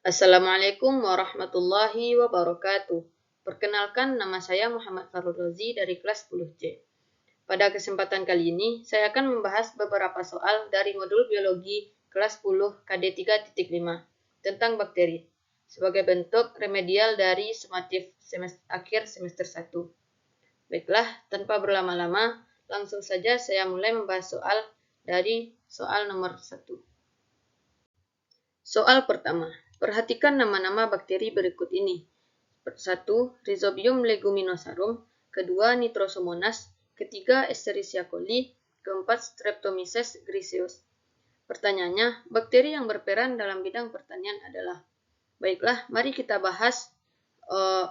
Assalamualaikum warahmatullahi wabarakatuh. Perkenalkan, nama saya Muhammad Farul Rozi dari kelas 10C. Pada kesempatan kali ini, saya akan membahas beberapa soal dari modul biologi kelas 10 KD 3.5 tentang bakteri sebagai bentuk remedial dari sumatif akhir semester 1. Baiklah, tanpa berlama-lama, langsung saja saya mulai membahas soal dari soal nomor 1. Soal pertama, perhatikan nama-nama bakteri berikut ini. 1. Rhizobium leguminosarum, kedua Nitrosomonas, ketiga Escherichia coli, keempat Streptomyces griseus. Pertanyaannya, bakteri yang berperan dalam bidang pertanian adalah. Baiklah, mari kita bahas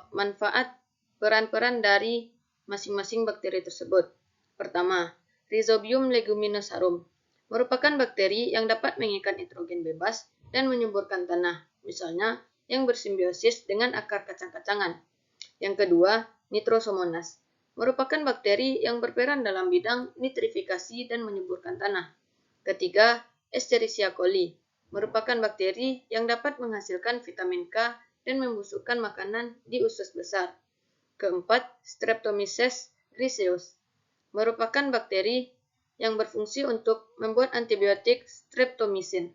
manfaat peran-peran dari masing-masing bakteri tersebut. Pertama, Rhizobium leguminosarum merupakan bakteri yang dapat mengikat nitrogen bebas dan menyuburkan tanah, misalnya yang bersimbiosis dengan akar kacang-kacangan. Yang kedua, Nitrosomonas merupakan bakteri yang berperan dalam bidang nitrifikasi dan menyuburkan tanah. Ketiga, Escherichia coli merupakan bakteri yang dapat menghasilkan vitamin K dan membusukkan makanan di usus besar. Keempat, Streptomyces griseus merupakan bakteri yang berfungsi untuk membuat antibiotik streptomycin.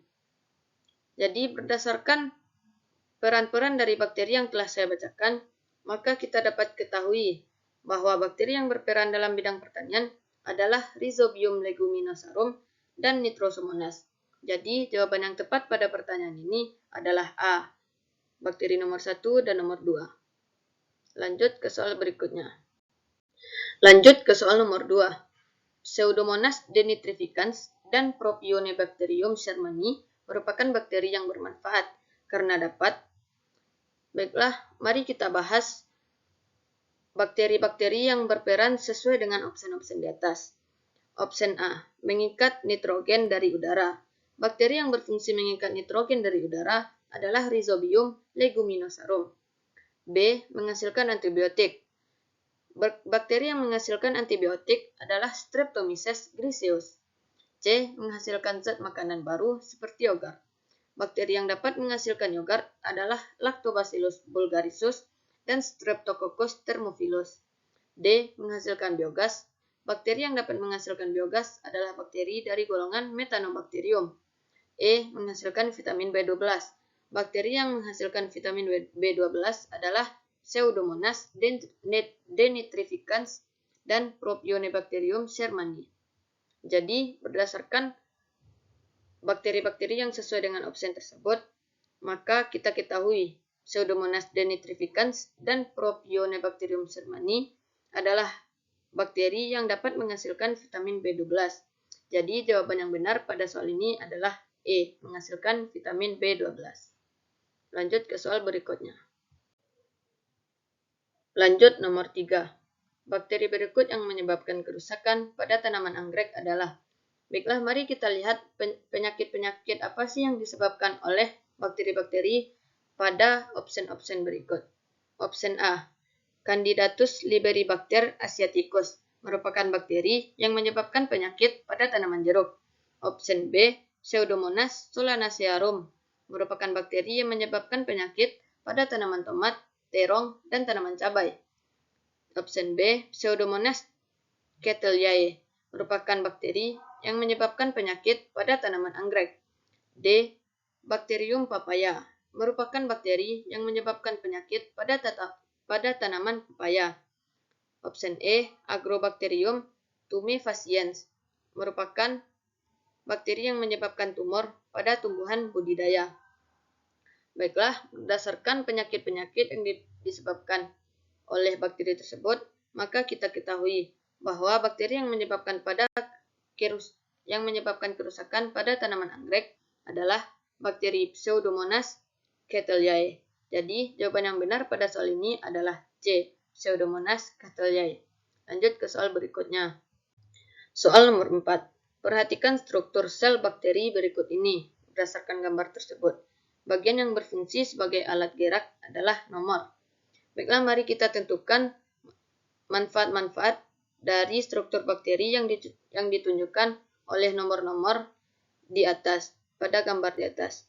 Jadi, berdasarkan peran-peran dari bakteri yang telah saya bacakan, maka kita dapat ketahui bahwa bakteri yang berperan dalam bidang pertanian adalah Rhizobium leguminosarum dan Nitrosomonas. Jadi, jawaban yang tepat pada pertanyaan ini adalah A, bakteri nomor 1 dan nomor 2. Lanjut ke soal berikutnya. Lanjut ke soal nomor 2. Pseudomonas denitrificans dan Propionibacterium shermani merupakan bakteri yang bermanfaat karena dapat. Baiklah, mari kita bahas bakteri-bakteri yang berperan sesuai dengan opsi-opsi di atas. Opsi A, mengikat nitrogen dari udara. Bakteri yang berfungsi mengikat nitrogen dari udara adalah Rhizobium leguminosarum. B, menghasilkan antibiotik. Bakteri yang menghasilkan antibiotik adalah Streptomyces griseus. C, menghasilkan zat makanan baru seperti yogurt. Bakteri yang dapat menghasilkan yogurt adalah Lactobacillus bulgarisus dan Streptococcus thermophilus. D, menghasilkan biogas. Bakteri yang dapat menghasilkan biogas adalah bakteri dari golongan Methanobacterium. E, menghasilkan vitamin B12. Bakteri yang menghasilkan vitamin B12 adalah Pseudomonas denitrificans dan Propionibacterium shermani. Jadi, berdasarkan bakteri-bakteri yang sesuai dengan opsi tersebut, maka kita ketahui Pseudomonas denitrificans dan Propionibacterium shermani adalah bakteri yang dapat menghasilkan vitamin B12. Jadi, jawaban yang benar pada soal ini adalah E, menghasilkan vitamin B12. Lanjut ke soal berikutnya. Lanjut nomor 3. Bakteri berikut yang menyebabkan kerusakan pada tanaman anggrek adalah. Baiklah, mari kita lihat penyakit-penyakit apa sih yang disebabkan oleh bakteri-bakteri pada opsi berikut. Opsi A, Candidatus liberibacter asiaticus merupakan bakteri yang menyebabkan penyakit pada tanaman jeruk. Opsi B, Pseudomonas solanacearum merupakan bakteri yang menyebabkan penyakit pada tanaman tomat, terong, dan tanaman cabai. Opsi B, Pseudomonas cattleyae merupakan bakteri yang menyebabkan penyakit pada tanaman anggrek. D, Bacterium papaya merupakan bakteri yang menyebabkan penyakit pada tanaman pepaya. Opsi E, Agrobacterium tumefaciens merupakan bakteri yang menyebabkan tumor pada tumbuhan budidaya. Baiklah, berdasarkan penyakit-penyakit yang disebabkan oleh bakteri tersebut, maka kita ketahui bahwa bakteri yang menyebabkan kerusakan pada tanaman anggrek adalah bakteri Pseudomonas cattleyae. Jadi, jawaban yang benar pada soal ini adalah C, Pseudomonas cattleyae. Lanjut ke soal berikutnya. Soal nomor 4. Perhatikan struktur sel bakteri berikut ini berdasarkan gambar tersebut. Bagian yang berfungsi sebagai alat gerak adalah nomor. Baiklah, mari kita tentukan manfaat-manfaat dari struktur bakteri yang ditunjukkan oleh nomor-nomor di atas, pada gambar di atas.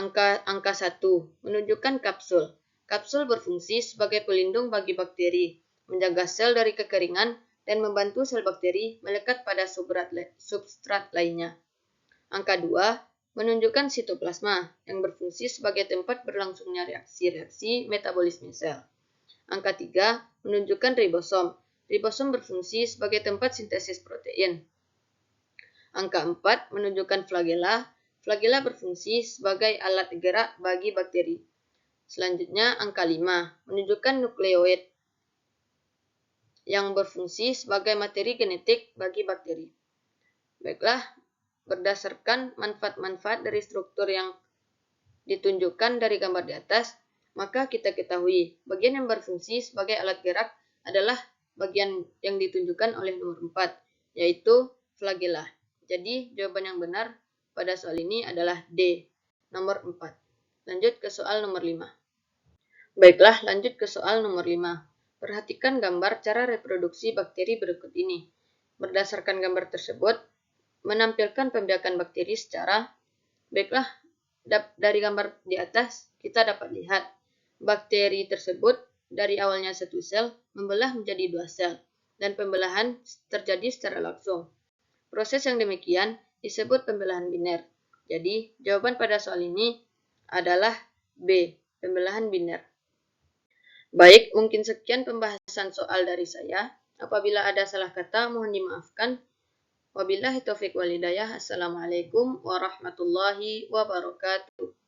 Angka 1 menunjukkan kapsul. Kapsul berfungsi sebagai pelindung bagi bakteri, menjaga sel dari kekeringan, dan membantu sel bakteri melekat pada substrat lainnya. Angka 2 menunjukkan sitoplasma, yang berfungsi sebagai tempat berlangsungnya reaksi-reaksi metabolisme sel. Angka 3 menunjukkan ribosom. Ribosom berfungsi sebagai tempat sintesis protein. Angka 4 menunjukkan flagela. Flagela berfungsi sebagai alat gerak bagi bakteri. Selanjutnya, angka 5 menunjukkan nukleoid yang berfungsi sebagai materi genetik bagi bakteri. Baiklah, berdasarkan manfaat-manfaat dari struktur yang ditunjukkan dari gambar di atas, maka kita ketahui bagian yang berfungsi sebagai alat gerak adalah bagian yang ditunjukkan oleh nomor 4, yaitu flagela. Jadi, jawaban yang benar pada soal ini adalah D, nomor 4. Lanjut ke soal nomor 5. Baiklah, lanjut ke soal nomor 5. Perhatikan gambar cara reproduksi bakteri berikut ini. Berdasarkan gambar tersebut, menampilkan pembiakan bakteri secara, baiklah, dari gambar di atas, kita dapat lihat bakteri tersebut dari awalnya satu sel membelah menjadi 2 sel, dan pembelahan terjadi secara langsung. Proses yang demikian disebut pembelahan biner. Jadi, jawaban pada soal ini adalah B, pembelahan biner. Baik, mungkin sekian pembahasan soal dari saya. Apabila ada salah kata, mohon dimaafkan. Wabillahi taufiq wal hidayah. Assalamualaikum warahmatullahi wabarakatuh.